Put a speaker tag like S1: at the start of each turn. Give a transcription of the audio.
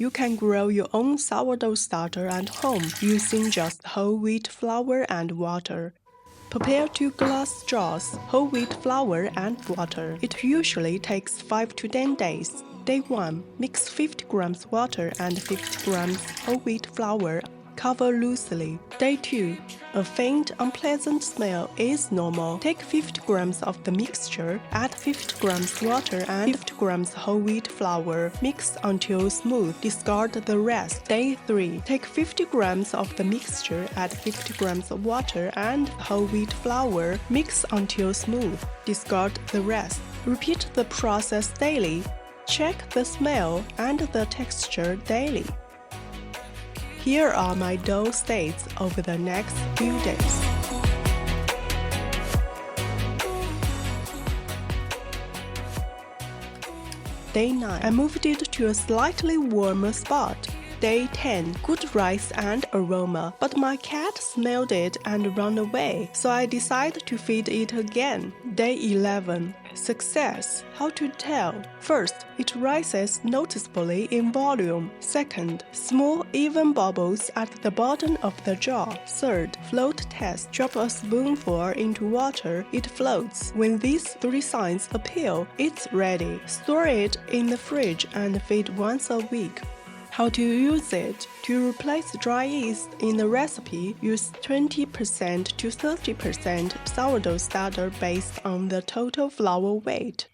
S1: You can grow your own sourdough starter at home using just whole wheat flour and water. Prepare 2 glass jars, whole wheat flour and water. It usually takes 5 to 10 days. Day 1. Mix 50 grams water and 50 grams whole wheat flour. Cover loosely. Day 2. A faint, unpleasant smell is normal. Take 50 grams of the mixture, add 50 grams water and 50 grams whole wheat flour. Mix until smooth. Discard the rest. Day 3. Take 50 grams of the mixture, add 50 grams of water and whole wheat flour. Mix until smooth. Discard the rest. Repeat the process daily. Check the smell and the texture daily. Here are my dough states over the next few days. Day 9. I moved it to a slightly warmer spot. Day 10. Good rice and aroma, but my cat smelled it and ran away, so I decided to feed it again. Day 11. Success. How to tell? First, it rises noticeably in volume. Second, small, even bubbles at the bottom of the jar. Third, float test. Drop a spoonful into water, it floats. When these 3 signs appear, it's ready. Store it in the fridge and feed once a week. How to use it? To replace dry yeast in the recipe, use 20% to 30% sourdough starter based on the total flour weight.